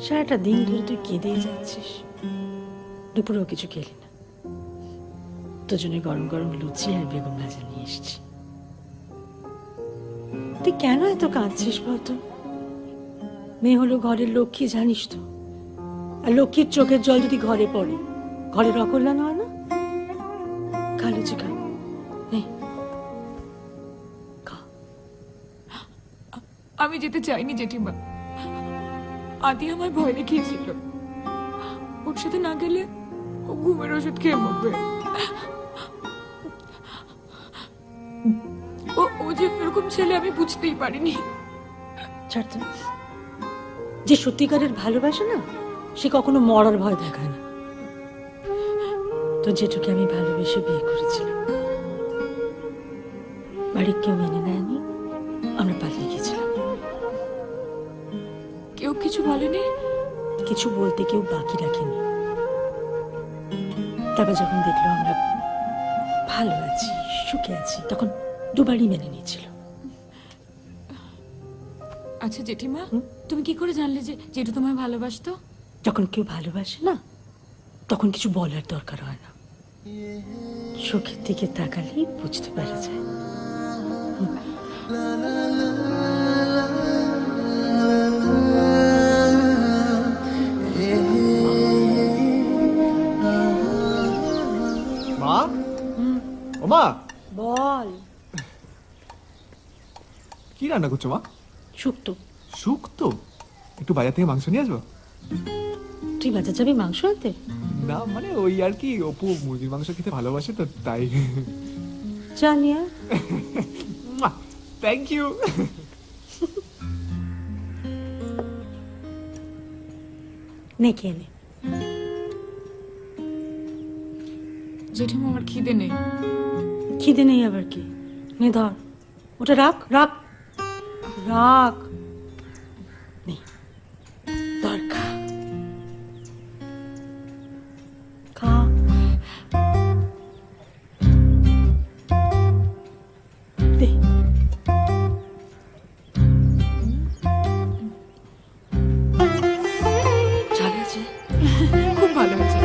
সারাটা দিন ধরে তুই কেঁদেই যাচ্ছিস, দুপুরেও কিছু খেলি না। তোর জন্য গরম গরম লুচি আর বেগুন ভাজা নিয়ে এসছি। তুই কেন এত কাঁদছিস বলতো? মেয়ে হলো ঘরের লক্ষ্মী, জানিস তো। আর লক্ষ্মীর চোখের জল যদি ঘরে পড়ে, ঘরের অকল্যাণ হয় না। খা লুচি খা। আমি যেতে চাইনি জেঠিমা। আদি আমায় ভয় দেখিয়েছিল, ওর সাথে না গেলে ও ঘুমের ওষুধ খেয়ে মরবে। ও যে এরকম ছেলে আমি বুঝতেই পারিনি। ছাড় তো। যে সত্যিকারের ভালোবাসে না, সে কখনো মরার ভয় দেখায় না। তো যেটুকু আমি ভালোবেসে বিয়ে করেছিলাম, বাড়ির কেউ মেনে নেয়নি, আমরা পালিয়ে গেছিলাম। কেউ কিছু বলেনি? কিছু বলতে কেউ বাকি রাখেনি। তারপর যখন দেখলো আমরা ভালো আছি, সুখে আছি, তখন দুবারই মেনে নিয়েছিল। আচ্ছা জেঠিমা, তুমি কি করে জানলে যে যেটা তোমায় ভালোবাসতো? যখন কেউ ভালোবাসে না, তখন কিছু বলার দরকার হয় না, চোখের দিকে তাকালেই বুঝতে পারা যায়। মা, ও মা, বল। কি রান্না করছো মা? শুক্তো। শুক্তো? একটু বাজার থেকে মাংস নিয়ে আসবো? তুই বাজার যাবি মাংস আনতে? না মানে ওই আর কি, অপু মুরগির মাংস খেতে ভালোবাসে তো তাই। জানি আর। Thank you. নে খেয়ে নে। জেঠিমা আমার খিদে নেই। খিদে নেই আবার কি? নে ধর, ওটা রাখ রাখ রাখ। নে ধর, খা খা। দে। ঝাল আছে? খুব ভালো হয়েছে।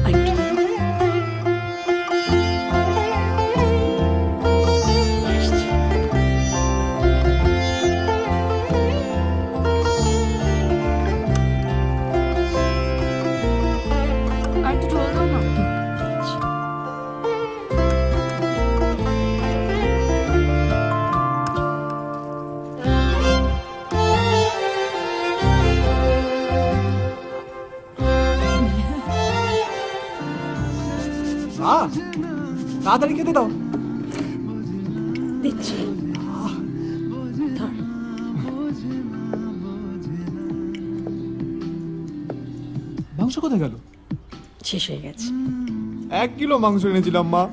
আরেকটু দে। আসছি। আর একটু ঝোল দাও না। দিচ্ছি। মা, তাড়াতাড়ি খেতে দাও। দিচ্ছি। ধর। মাংস কোথায় গেল? শেষ হয়ে গেছে। 1 কিলো মাংস এনেছিলাম মা,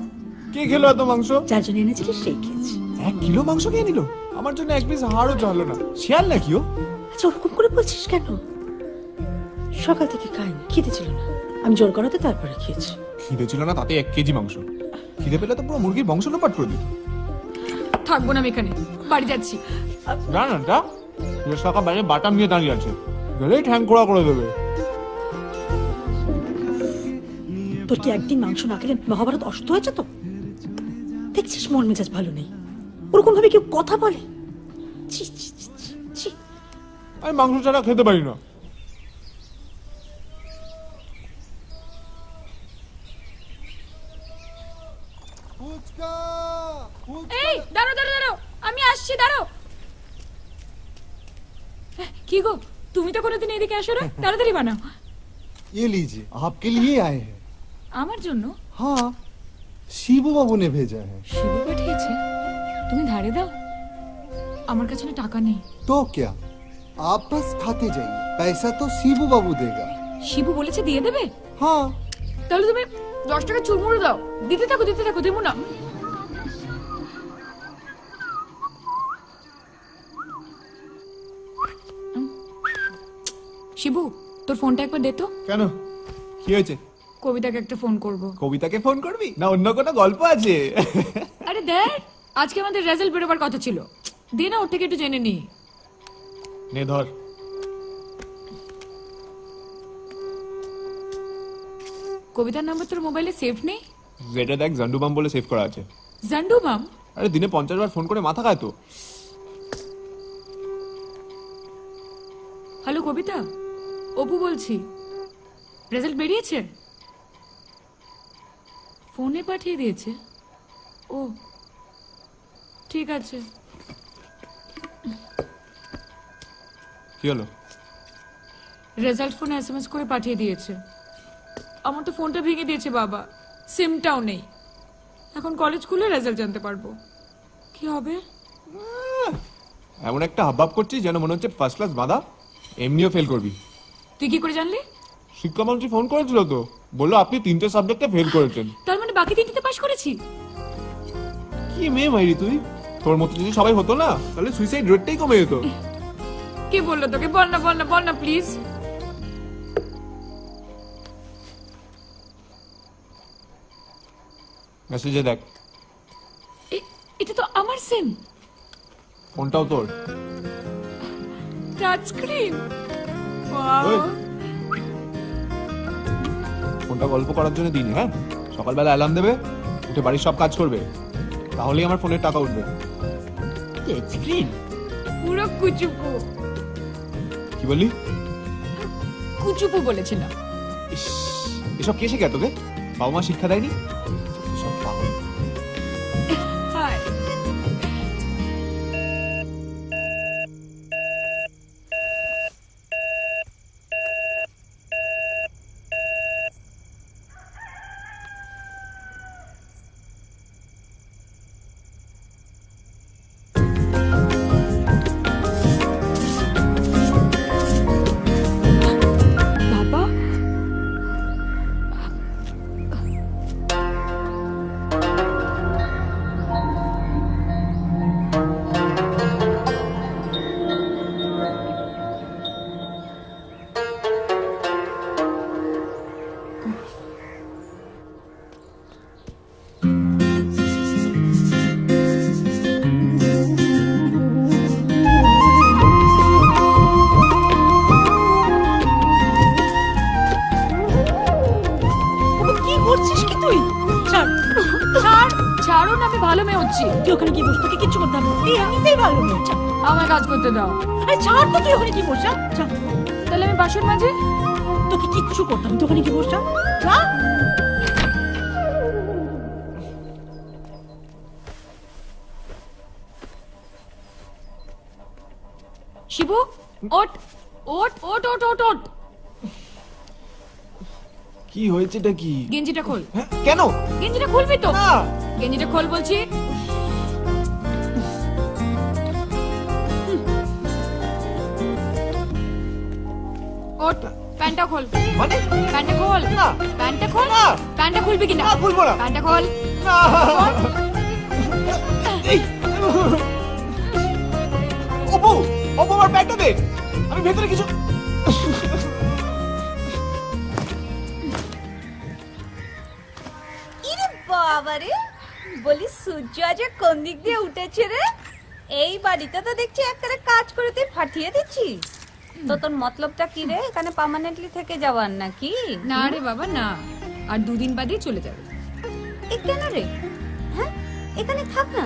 কে খেলো এত মাংস? যার জন্য এনেছিলিস সেই খেয়েছি। 1 কিলো মাংস খেয়ে নিল, আমার জন্য 1 পিস হাড়ও চললো না। শিয়াল নাকি ও? আচ্ছা, ওরকম করে বলছিস কেন? সকাল থেকে খাইনি, খিদে ছিল না, আমি জোর করাতে তারপরে খেয়েছি। খিদে ছিল না তাতে 1 কেজি মাংস, খিদে পেলে তো পুরো মুরগির বংশ লোপাট করে দিত। থাকবো না আমি এখানে, বাড়ি যাচ্ছি। না না, তা সকাল বাইরে বাটাম নিয়ে দাঁড়িয়ে আছে, গেলেই ঠ্যাং খোড়া করে দেবে। তোর কি একদিন মাংস না খেলে মহাভারত অসুস্থ হয়েছে তো? দেখছিস মন মেজাজ ভালো নেই, ওরকম ভাবে কেউ কথা বলে? ছি ছি ছি ছি, ছি। আমি মাংস ছাড়া খেতে পারি না। এই দাঁড়াও দাঁড়াও দাঁড়াও, আমি আসছি, দাঁড়াও। কি গো, তুমি তো কোনোদিন এদিকে আসো না, তাড়াতাড়ি বানাও। ये लीजिए, आपके लिए आए हैं। আমার জন্য? हाँ, शिबू बाबू ने भेजा है। শিবু পাঠিয়েছে? তুমি ধারে দাও, আমার কাছে না টাকা নেই। तो क्या, आप बस खाते जाइए, पैसा तो शिबू बाबू देगा। শিবু বলেছে দিয়ে দেবে? हाँ, তাহলে তুমি 10 টাকা চুরমুড়ে দাও, দিতে থাকো, দেবো না। শিবু, তোর ফোনটা একবার দে তো। কেন, কি হয়েছে? কবিতাকে একটা ফোন করব। কবিতাকে ফোন করবি না অন্য কোনো গল্প আছে? আরে দেখ, আজকে আমাদের রেজাল্ট বেরোবার কথা ছিল, দে না, ওর থেকে একটু জেনে নি। নে ধর। কবিতার নাম্বার তোর মোবাইলে সেভ নেই? যেটা দেখ জান্ডুবাম বলে সেভ করা আছে। জান্ডু মাম? আরে দিনে 50 বার ফোন করে মাথা খায় তো। হ্যালো কবিতা, অপু বলছি। রেজাল্ট বেরিয়েছে? ফোনে পাঠিয়ে দিয়েছে? ও ঠিক আছে। কি হলো? রেজাল্ট ফোনে এসএমএস করে পাঠিয়ে দিয়েছে। আমার তো ফোনটা ভেঙে দিয়েছে বাবা, সিমটাও নেই। এখন কলেজ খুলে রেজাল্ট জানতে পারবো। কি হবে? এমন একটা হাবভাব করছিস যেন মনে হচ্ছে ফার্স্ট ক্লাস বাঁধা, এমনিও ফেল করবি। তুই কি করে জানলি? শিক্ষামন্ত্রী ফোন করেছিল তো, বললো আপনি 3টে সাবজেক্টে ফেল করেছেন। তার মানে বাকি 3টিতে পাশ করেছি? কি মেয়ে মাইরি তুই! তোর মতো যদি সবাই হতো না তাহলে সুইসাইড রেটটাই কমে যেত। কে বললো তোকে? বল না বল না বল না প্লিজ। মেসেজে দেখ। এটা তো আমার সিম। ফোনটাও তোর। Touch screen. ওই। ফোনটা গল্প করার জন্য দিন, হ্যাঁ? সকালবেলা অ্যালার্ম দেবে, উঠে বাড়ির সব কাজ করবে, তাহলেই আমার ফোনের টাকা উঠবে। স্ক্রিন পুরো কুচুপু। কি বললি? কুচুপু বলেছিলাম। ইস, এসব কে শেখা তোকে? বাবা মা শিক্ষা দেয়নি? সব পাগল। হাই। বাবা, কি করছিস কি তুই? ছাড় ছাড়। ছাড়ো না, আমি ভালো মেয়ে হচ্ছি। তুই ওখানে কি বসে? তোকে কিচ্ছু করতে হবে না। তুই এমনিতেই ভালো মেয়ে। ছাড়। আমার কাজ করতে দাও। আরে ছাড় তো, তুই ওখানে কি বসে? ছাড়। তাহলে আমি বাসন মাঝে? তোকে কিচ্ছু করতে হবে না। তুই ওখানে কি বসে? যা। শিবু, ওট ওট ওট ওট ওট ওট। কি হয়েছে এটা কি? গেঞ্জিটা খোল। হ্যাঁ, কেন? গেঞ্জিটা খুলবি তো? না। গেঞ্জিটা খোল বলছি। ওট, প্যান্টটা খোল। মানে? প্যান্টটা খোল। না। প্যান্টটা খোল। না। প্যান্টটা খুলবি কিনা? না, খুলবো না। প্যান্টটা খোল। না। এই, অপু, অপু আমার ব্যাগটা দে। আমি ভেতরে কিছু। ইরে বাবারে, বলি সূর্য আজ কোন দিক দিয়ে উঠেছে রে? এই বাড়িতে তো দেখছি একবারে কাজ করে তুই ফাটিয়ে দিচ্ছিস। তো তোর মতলবটা কি রে? এখানে পার্মানেন্টলি থেকে যাওয়ার নাকি? না রে বাবা না, আর 2 দিন বাদেই চলে যাবে। এ কেন রে? হ্যাঁ, এখানে থাক না।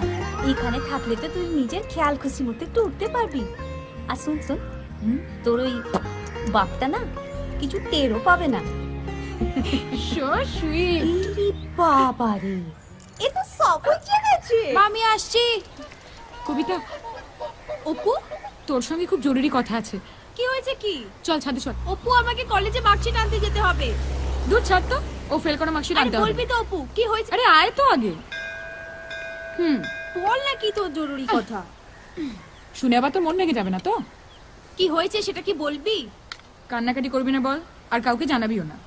এখানে থাকলে তো তুই নিজের খেয়াল খুশি মতো একটু উঠতে পারবি। আর শুন শুন, তোর ওই বাপটা না কিছু টেরও পাবে না। So sweet. ইরে বাবারে, এ তো সবই জেনেছে। আমি আসছি। কবিতা, অপু তোর সঙ্গে খুব জরুরি কথা আছে। কি হয়েছে কি? চল ছাদে চল। অপু, আমাকে কলেজে মার্কশিট আনতে যেতে হবে। দূর ছাড় তো, ও ফেল করা মার্কশিট আরে আনতে হবে। বলবি তো অপু, কি হয়েছে? আরে আয় তো আগে। বল না কি তোর জরুরি কথা। শুনে আবার তোর মন লেগে যাবে না তো? কি হয়েছে সেটা কি বলবি? কান্নাকাটি করবি না বল, আর কাউকে জানাবিও না।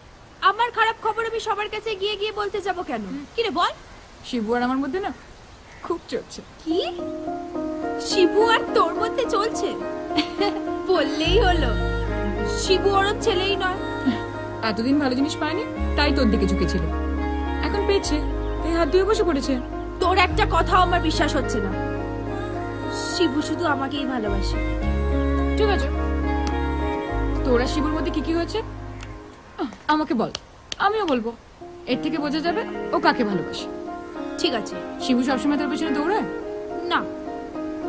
আমার খারাপ খবর আমি সবার কাছে গিয়ে গিয়ে বলতে যাব কেন? কি রে বল। শিবু আর আমার মধ্যে না খুব চলছে। কি? শিবু আর তোর মধ্যে চলছে? বললেই হলো। শিবু ওরম ছেলেই নয়। এতদিন ভালো জিনিস পায়নি, তাই তোর দিকে ঝুঁকেছিল। এখন পেয়েছে, তাই হাত ধুয়ে বসে পড়েছে। তোর একটা কথাও আমার বিশ্বাস হচ্ছে না। শিবু শুধু আমাকেই ভালোবাসে। ঠিক আছে, তোরা শিবুর মধ্যে কি কি হয়েছে আমাকে বল, আমিও বলবো। এর থেকে বোঝা যাবে ও কাকে ভালোবাসে। ঠিক আছে। শিবু সবসময় তোর পেছনে দৌড়ায়? না,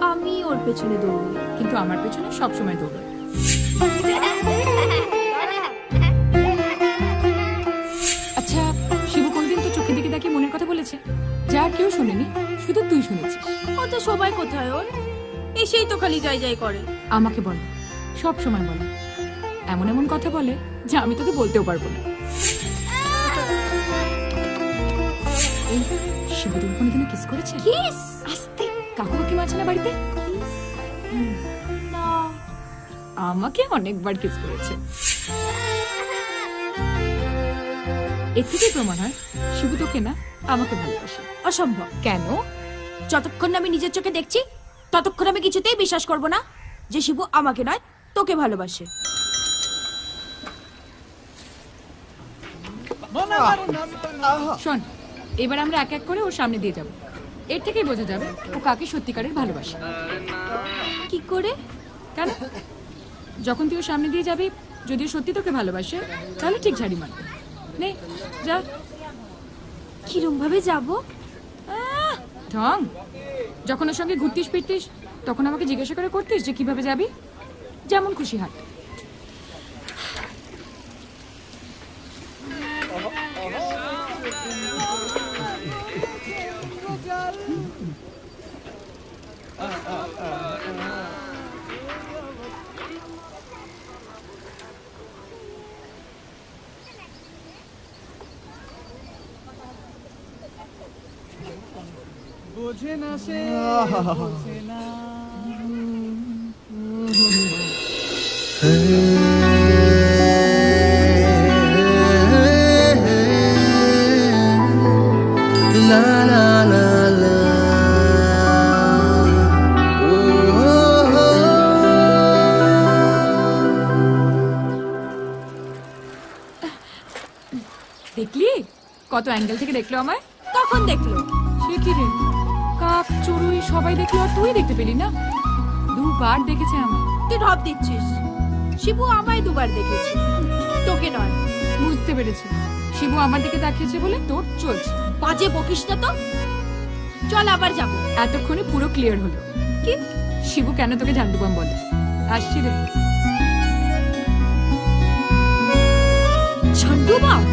আমি ওর পেছনে দৌড়ই। কিন্তু আমার পেছনে সবসময় দৌড়ায়। আচ্ছা, শিবু কোনদিন তো চোখের দিকে তাকিয়ে মনের কথা বলেছে? যা আর কেউ শোনেনি, শুধু তুই শুনেছিস। ও তো সবাই কোথায় ওর, এসেই তো খালি যাই যাই করে। আমাকে বল, সব সময় বলে, এমন এমন কথা বলে যা আমি তোকে বলতেও পারবো না। এই, শিবু তুমি কোনোদিনও কিস করেছে? কিস? আস্তে। কাকু কাকিমা আছে না বাড়িতে? না। আমাকে অনেকবার কিস করেছে। এর থেকে প্রমাণ হয় শিবু তোকে না, আমাকে ভালোবাসে। অসম্ভব। কেন? যতক্ষণ না আমি নিজের চোখে দেখছি ততক্ষণ আমি কিছুতেই বিশ্বাস করব না যে শিবু আমাকে নয় তোকে ভালোবাসে। শোন, এবার আমরা এক এক করে ওর সামনে দিয়ে যাব। এর থেকেই বোঝা যাবে ও কাকে সত্যিকারের ভালোবাসে। কি করে? কেন? যখন তুই ওর সামনে দিয়ে যাবি, যদি ও সত্যি তোকে ভালোবাসে তাহলে ঠিক ঝাড়ি মারবে। নে যা। কিরম ভাবে যাব? ঢং। যখন ওর সঙ্গে ঘুরতিস ফিরতিস তখন আমাকে জিজ্ঞাসা করে করতিস যে কিভাবে যাবি। যেমন খুশি হাঁট। বোঝে না সে, বোঝে না। La la la la. দেখলি কত অ্যাঙ্গেল থেকে দেখলো আমায়? কখন দেখলো? সে কি রে, কাক চড়ুই সবাই দেখলো আর তুই দেখতে পেলি না? দুবার দেখেছে আমায়। তুই ঢপ দিচ্ছিস। শিবু আমায় দুবার দেখেছে, তোকে নয়। বুঝতে পেরেছি, শিবু আমার দিকে তাকিয়েছে বলে তোর চলছে। বাজে বকিস না তো। চল আবার যাব। এতক্ষণে পুরো ক্লিয়ার হলো কি শিবু কেন তোকে ঝান্ডুবাম বলে। আসছি রে। ঝান্ডুবাম?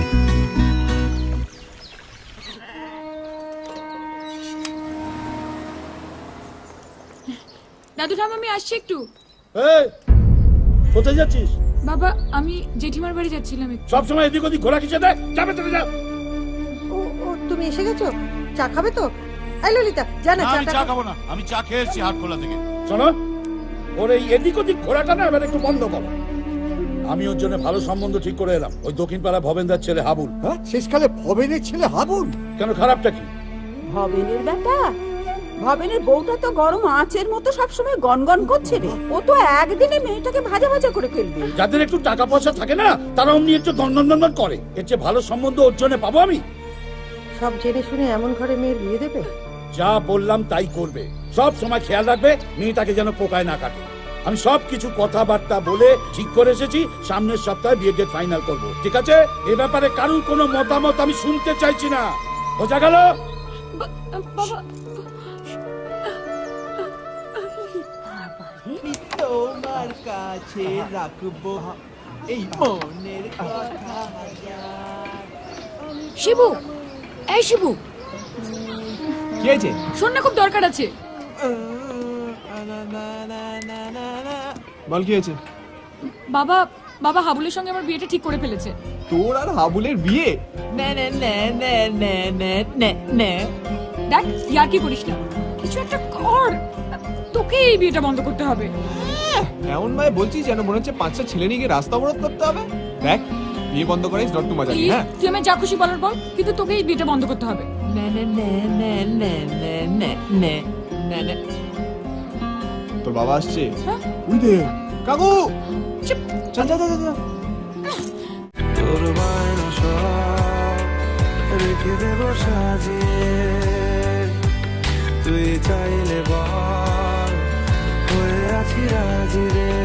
দাদু ঠাম, আমি আসছি একটু। এই, কোথায় যাচ্ছিস? বাবা, আমি জেঠিমার বাড়ি যাচ্ছিলাম একটু। সব সময় এদিক ওদিক ঘোরা কিসে দেয়? যাবে চলে যা। ও ও তুমি এসে গেছো? চা খাবে তো? এই ললিতা, জানা আমি চা খাবো না, আমি চা খেয়ে এসেছি হাটখোলা থেকে। শোনো, ওর এই এদিক ওদিক ঘোরাটা না এবার একটু বন্ধ করো। আমি ওর জন্য ভালো সম্বন্ধ ঠিক করে এলাম, ওই দক্ষিণ পাড়া ভবেন্দার ছেলে হাবুল। হ্যাঁ, শেষকালে ভবেনের ছেলে হাবুল? কেন, খারাপটা কি? ভবেনের বেটা, ভবেনের বউটা তো গরম আঁচের মতো সবসময় গনগন করছে রে। ও তো একদিনে মেয়েটাকে ভাজা ভাজা করে ফেলবে। যাদের একটু টাকা পয়সা থাকে না, তারা অমনি একটু দন্দন দন্দন করে। এর চেয়ে ভালো সম্বন্ধ ওর জন্য পাবো আমি? সব জেনে শুনে এমন ঘরে মেয়ের বিয়ে দেবে? যা বললাম তাই করবে। সব সময় খেয়াল রাখবে মেয়েটাকে যেন পোকায় না কাটে। আমি সব কিছু কথাবার্তা বলে ঠিক করে এসেছি, সামনের সপ্তাহে বিয়ে ডেট ফাইনাল করব। ঠিক আছে? এ ব্যাপারে কারোর কোনো মতামত আমি শুনতে চাইছি না। বোঝা গেল? বাবা, তোমার কাছে রাখবো এই মনের কথা। শিবু, এই শিবু, কি হয়েছে? শোন না, খুব দরকার আছে। বল কি হয়েছে? বাবা, বাবা হাবুলের সঙ্গে আমার বিয়েটা ঠিক করে ফেলেছে। তোর আর হাবুলের বিয়ে? দেখ, ইয়ার কি করিস না, কিছু একটা কর। তোকে এই বিয়েটা বন্ধ করতে হবে। এমন ভাবে বলছিস যেন মনে হচ্ছে 5টা ছেলে নিয়ে গিয়ে রাস্তা অবরোধ করতে হবে। দেখ, বিয়ে বন্ধ করাইস নট টু মজা। প্লিজ, হ্যাঁ, তুই আমায় যা খুশি বলার বল, কিন্তু তোকে এই বিয়েটা বন্ধ করতে হবে। তোর বাবা আসছে। হ্যাঁ? উই দে কাকু, চুপ। চল চল চল চল। তোর বায়না সব রেখে দেব সাজিয়ে, তুই চাইলে বল হয়ে আছি রাজি রে।